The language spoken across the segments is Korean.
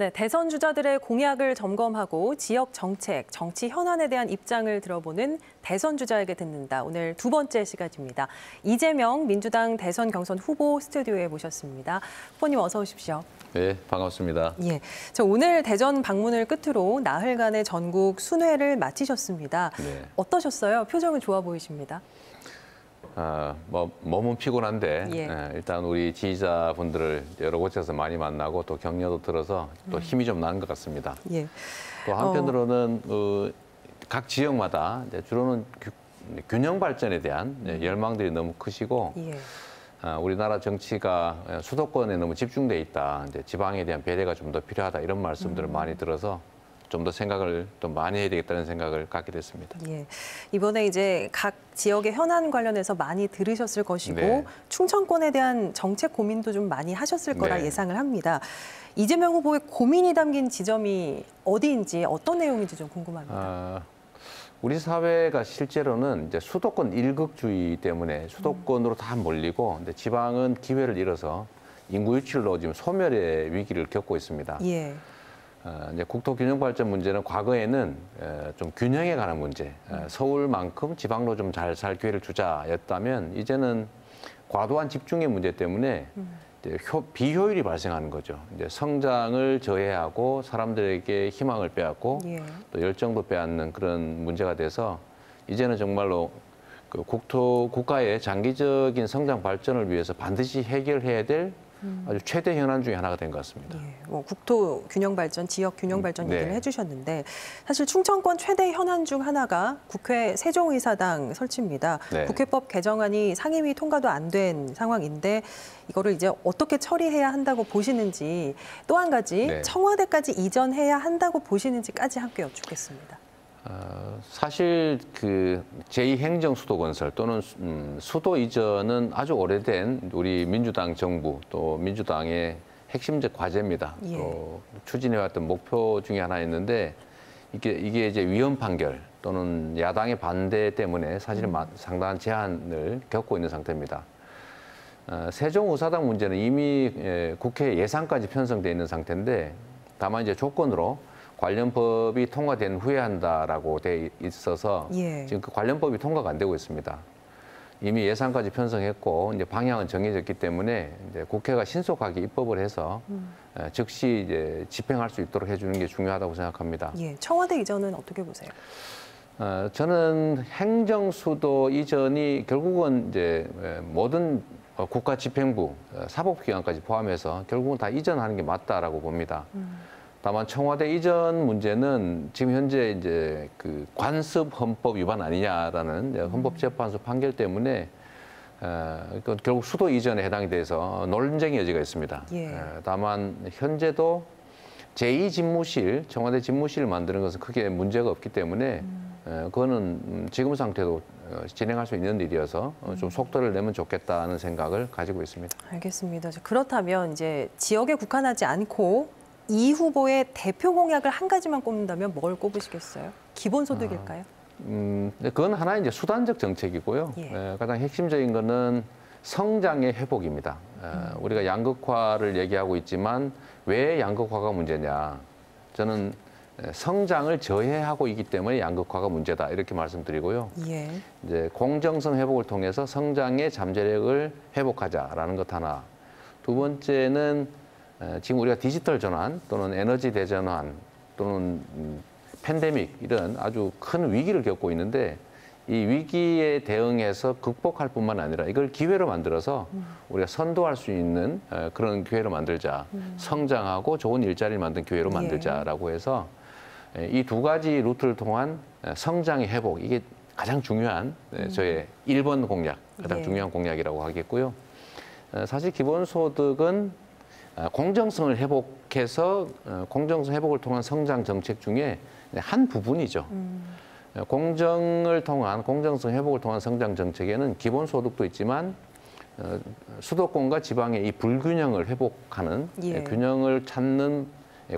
네, 대선 주자들의 공약을 점검하고 지역 정책, 정치 현안에 대한 입장을 들어보는 대선 주자에게 듣는다. 오늘 두 번째 시간입니다. 이재명 민주당 대선 경선 후보 스튜디오에 모셨습니다. 후보님 어서 오십시오. 네, 반갑습니다. 예, 오늘 대전 방문을 끝으로 나흘간의 전국 순회를 마치셨습니다. 네. 어떠셨어요? 표정은 좋아 보이십니다. 몸은 피곤한데 예. 일단 우리 지지자분들을 여러 곳에서 많이 만나고 또 격려도 들어서 또 힘이 좀 나는 것 같습니다. 예. 또 한편으로는 각 지역마다 이제 주로는 균형 발전에 대한 열망들이 너무 크시고 예. 우리나라 정치가 수도권에 너무 집중돼 있다. 이제 지방에 대한 배려가 좀 더 필요하다 이런 말씀들을 많이 들어서 좀 더 생각을 또 많이 해야 되겠다는 생각을 갖게 됐습니다. 예. 이번에 이제 각 지역의 현안 관련해서 많이 들으셨을 것이고 네. 충청권에 대한 정책 고민도 좀 많이 하셨을 거라 네. 예상을 합니다. 이재명 후보의 고민이 담긴 지점이 어디인지 어떤 내용인지 좀 궁금합니다. 우리 사회가 실제로는 이제 수도권 일극주의 때문에 수도권으로 다 몰리고 근데 지방은 기회를 잃어서 인구 유출로 지금 소멸의 위기를 겪고 있습니다. 예. 이제 국토 균형 발전 문제는 과거에는 좀 균형에 관한 문제, 서울만큼 지방도 좀 잘 살 기회를 주자였다면 이제는 과도한 집중의 문제 때문에 이제 비효율이 발생하는 거죠. 이제 성장을 저해하고 사람들에게 희망을 빼앗고 예. 또 열정도 빼앗는 그런 문제가 돼서 이제는 정말로 그 국가의 장기적인 성장 발전을 위해서 반드시 해결해야 될 아주 최대 현안 중에 하나가 된 것 같습니다. 예, 국토 균형 발전, 지역 균형 발전 네. 얘기를 해주셨는데 사실 충청권 최대 현안 중 하나가 국회 세종의사당 설치입니다. 네. 국회법 개정안이 상임위 통과도 안 된 상황인데 이거를 이제 어떻게 처리해야 한다고 보시는지 또 한 가지 네. 청와대까지 이전해야 한다고 보시는지까지 함께 여쭙겠습니다. 사실 그 제2행정수도건설 또는 수도 이전은 아주 오래된 우리 민주당 정부 또 민주당의 핵심적 과제입니다. 예. 또 추진해왔던 목표 중에 하나였는데 이게 이제 위헌 판결 또는 야당의 반대 때문에 사실은 상당한 제한을 겪고 있는 상태입니다. 세종의사당 문제는 이미 국회 예산까지 편성돼 있는 상태인데 다만 이제 조건으로 관련 법이 통과된 후에 한다라고 돼 있어서 예. 지금 그 관련 법이 통과가 안 되고 있습니다. 이미 예산까지 편성했고 이제 방향은 정해졌기 때문에 이제 국회가 신속하게 입법을 해서 즉시 이제 집행할 수 있도록 해주는 게 중요하다고 생각합니다. 예, 청와대 이전은 어떻게 보세요? 저는 행정수도 이전이 결국은 이제 모든 국가집행부, 사법기관까지 포함해서 결국은 다 이전하는 게 맞다라고 봅니다. 다만 청와대 이전 문제는 지금 현재 이제 그 관습 헌법 위반 아니냐라는 헌법재판소 판결 때문에 결국 수도 이전에 해당이 돼서 논쟁의 여지가 있습니다. 예. 다만 현재도 제2집무실, 청와대 집무실을 만드는 것은 크게 문제가 없기 때문에 그거는 지금 상태도 진행할 수 있는 일이어서 좀 속도를 내면 좋겠다는 생각을 가지고 있습니다. 알겠습니다. 그렇다면 이제 지역에 국한하지 않고 이 후보의 대표 공약을 한 가지만 꼽는다면 뭘 꼽으시겠어요? 기본소득일까요? 그건 하나의 이제 수단적 정책이고요. 예. 가장 핵심적인 거는 성장의 회복입니다. 우리가 양극화를 얘기하고 있지만 왜 양극화가 문제냐? 저는 성장을 저해하고 있기 때문에 양극화가 문제다 이렇게 말씀드리고요. 예. 이제 공정성 회복을 통해서 성장의 잠재력을 회복하자라는 것 하나. 두 번째는 지금 우리가 디지털 전환 또는 에너지 대전환 또는 팬데믹 이런 아주 큰 위기를 겪고 있는데 이 위기에 대응해서 극복할 뿐만 아니라 이걸 기회로 만들어서 우리가 선도할 수 있는 그런 기회로 만들자. 성장하고 좋은 일자리를 만든 기회로 만들자라고 해서 이 두 가지 루트를 통한 성장의 회복 이게 가장 중요한 저의 1번 공약, 가장 중요한 공약이라고 하겠고요. 사실 기본소득은 공정성을 회복해서 공정성 회복을 통한 성장 정책 중에 한 부분이죠. 공정성 회복을 통한 성장 정책에는 기본소득도 있지만 수도권과 지방의 이 불균형을 회복하는 예. 균형을 찾는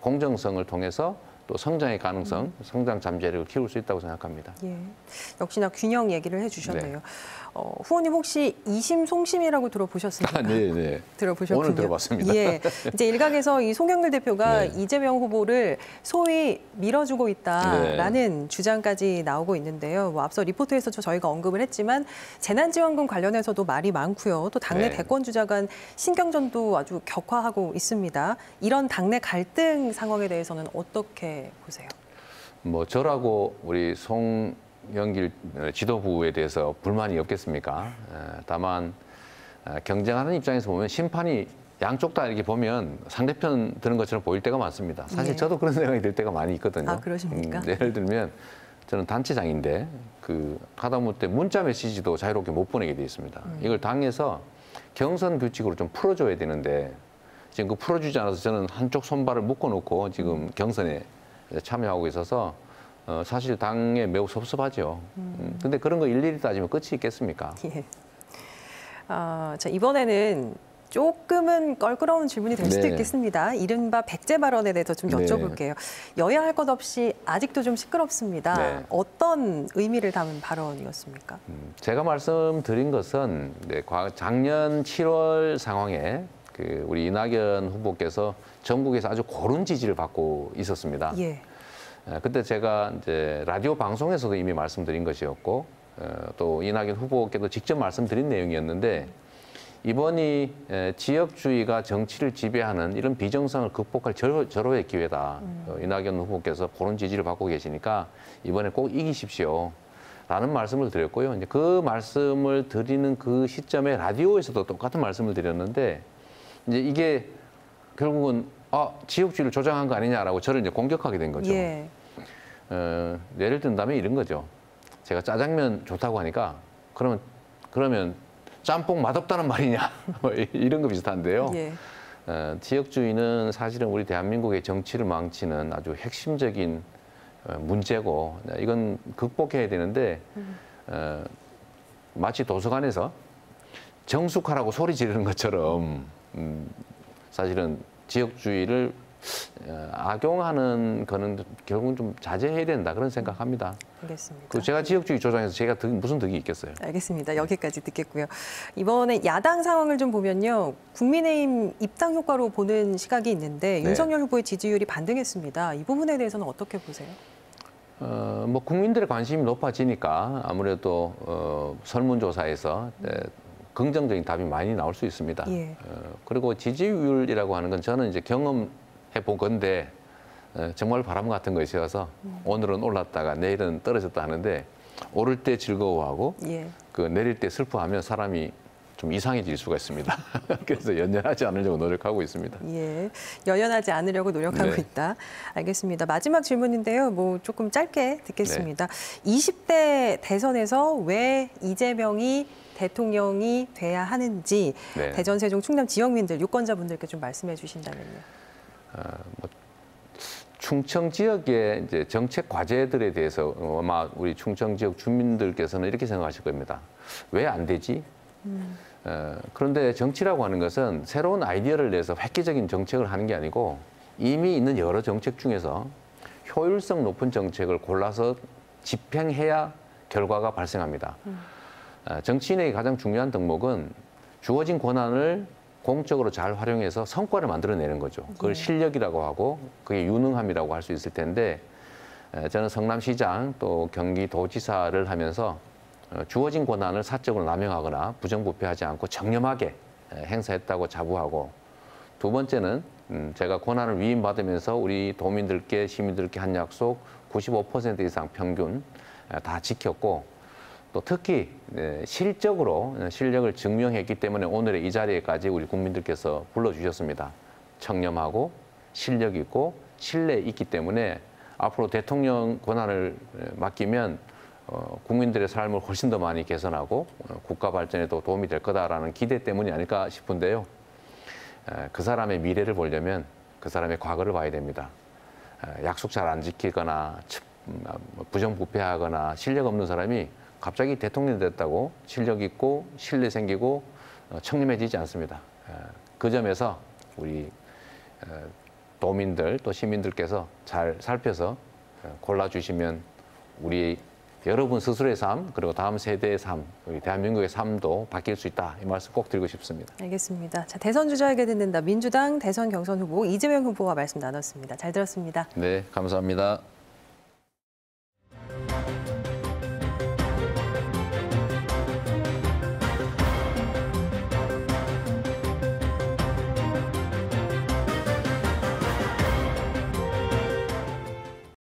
공정성을 통해서 또 또 성장의 가능성, 성장 잠재력을 키울 수 있다고 생각합니다. 예, 역시나 균형 얘기를 해주셨네요. 후보님 혹시 이심송심이라고 들어보셨습니까? 네. 들어보셨군요. 오늘 들어봤습니다. 예, 이제 일각에서 이 송영길 대표가 네. 이재명 후보를 소위 밀어주고 있다라는 네. 주장까지 나오고 있는데요. 뭐 앞서 리포트에서 저희가 언급을 했지만 재난지원금 관련해서도 말이 많고요. 또 당내 네. 대권 주자 간 신경전도 아주 격화하고 있습니다. 이런 당내 갈등 상황에 대해서는 어떻게 보세요? 뭐 저라고 우리 송영길 지도부에 대해서 불만이 없겠습니까? 다만 경쟁하는 입장에서 보면 심판이 양쪽 다 이렇게 보면 상대편 드는 것처럼 보일 때가 많습니다. 사실 예. 저도 그런 생각이 들 때가 많이 있거든요. 아, 그러십니까? 예를 들면 저는 단체장인데 하다못해 문자 메시지도 자유롭게 못 보내게 돼 있습니다. 이걸 당에서 경선 규칙으로 좀 풀어줘야 되는데 지금 그 풀어주지 않아서 저는 한쪽 손발을 묶어놓고 지금 경선에 참여하고 있어서 사실 당에 매우 섭섭하죠. 근데 그런 거 일일이 따지면 끝이 있겠습니까? 예. 자, 이번에는 조금은 껄끄러운 질문이 될 수도 네. 있겠습니다. 이른바 백제 발언에 대해서 좀 네. 여쭤볼게요. 여야 할 것 없이 아직도 좀 시끄럽습니다. 네. 어떤 의미를 담은 발언이었습니까? 제가 말씀드린 것은 작년 7월 상황에 우리 이낙연 후보께서 전국에서 아주 고른 지지를 받고 있었습니다. 예. 그때 제가 이제 라디오 방송에서도 이미 말씀드린 것이었고 또 이낙연 후보께도 직접 말씀드린 내용이었는데 이번이 지역주의가 정치를 지배하는 이런 비정상을 극복할 절호의 기회다. 이낙연 후보께서 고른 지지를 받고 계시니까 이번에 꼭 이기십시오. 라는 말씀을 드렸고요. 이제 그 말씀을 드리는 그 시점에 라디오에서도 똑같은 말씀을 드렸는데 이제 이게 결국은 지역주의를 조장한 거 아니냐라고 저를 이제 공격하게 된 거죠. 예. 예를 든다면 이런 거죠. 제가 짜장면 좋다고 하니까 그러면 짬뽕 맛없다는 말이냐 뭐 이런 거 비슷한데요. 예. 지역주의는 사실은 우리 대한민국의 정치를 망치는 아주 핵심적인 문제고 이건 극복해야 되는데 마치 도서관에서 정숙하라고 소리 지르는 것처럼 사실은 지역주의를 악용하는 거는 결국은 좀 자제해야 된다 그런 생각합니다. 알겠습니다. 그 제가 지역주의 조장해서 제가 무슨 득이 있겠어요? 알겠습니다. 여기까지 듣겠고요. 이번에 야당 상황을 좀 보면요. 국민의힘 입당 효과로 보는 시각이 있는데 네. 윤석열 후보의 지지율이 반등했습니다. 이 부분에 대해서는 어떻게 보세요? 뭐 국민들의 관심이 높아지니까 아무래도 설문조사에서 긍정적인 답이 많이 나올 수 있습니다. 예. 그리고 지지율이라고 하는 건 저는 이제 경험해 본 건데 정말 바람 같은 것이어서 오늘은 올랐다가 내일은 떨어졌다 하는데 오를 때 즐거워하고 예. 내릴 때 슬퍼하면 사람이 좀 이상해질 수가 있습니다. 그래서 연연하지 않으려고 노력하고 있습니다. 예, 여연하지 않으려고 노력하고 네. 있다. 알겠습니다. 마지막 질문인데요. 뭐 조금 짧게 듣겠습니다. 20대 대선에서 왜 이재명이 대통령이 돼야 하는지 네. 대전, 세종, 충남 지역민들, 유권자분들께 좀 말씀해 주신다면요. 충청 지역의 이제 정책 과제들에 대해서 아마 우리 충청 지역 주민들께서는 이렇게 생각하실 겁니다. 왜 안 되지? 그런데 정치라고 하는 것은 새로운 아이디어를 내서 획기적인 정책을 하는 게 아니고 이미 있는 여러 정책 중에서 효율성 높은 정책을 골라서 집행해야 결과가 발생합니다. 정치인에게 가장 중요한 덕목은 주어진 권한을 공적으로 잘 활용해서 성과를 만들어내는 거죠. 그걸 실력이라고 하고 그게 유능함이라고 할 수 있을 텐데 저는 성남시장 또 경기도지사를 하면서 주어진 권한을 사적으로 남용하거나 부정부패하지 않고 정렴하게 행사했다고 자부하고 두 번째는 제가 권한을 위임받으면서 우리 도민들께 시민들께 한 약속 95% 이상 평균 다 지켰고 또 특히 실적으로 실력을 증명했기 때문에 오늘의 이 자리에까지 우리 국민들께서 불러주셨습니다. 청렴하고 실력 있고 신뢰 있기 때문에 앞으로 대통령 권한을 맡기면 국민들의 삶을 훨씬 더 많이 개선하고 국가 발전에도 도움이 될 거다라는 기대 때문이 아닐까 싶은데요. 그 사람의 미래를 보려면 그 사람의 과거를 봐야 됩니다. 약속 잘 안 지키거나 부정부패하거나 실력 없는 사람이 갑자기 대통령이 됐다고 실력 있고 신뢰 생기고 청렴해지지 않습니다. 그 점에서 우리 도민들 또 시민들께서 잘 살펴서 골라주시면 우리 여러분 스스로의 삶 그리고 다음 세대의 삶, 우리 대한민국의 삶도 바뀔 수 있다 이 말씀 꼭 드리고 싶습니다. 알겠습니다. 자, 대선 주자에게 듣는다. 민주당 대선 경선 후보 이재명 후보와 말씀 나눴습니다. 잘 들었습니다. 네, 감사합니다.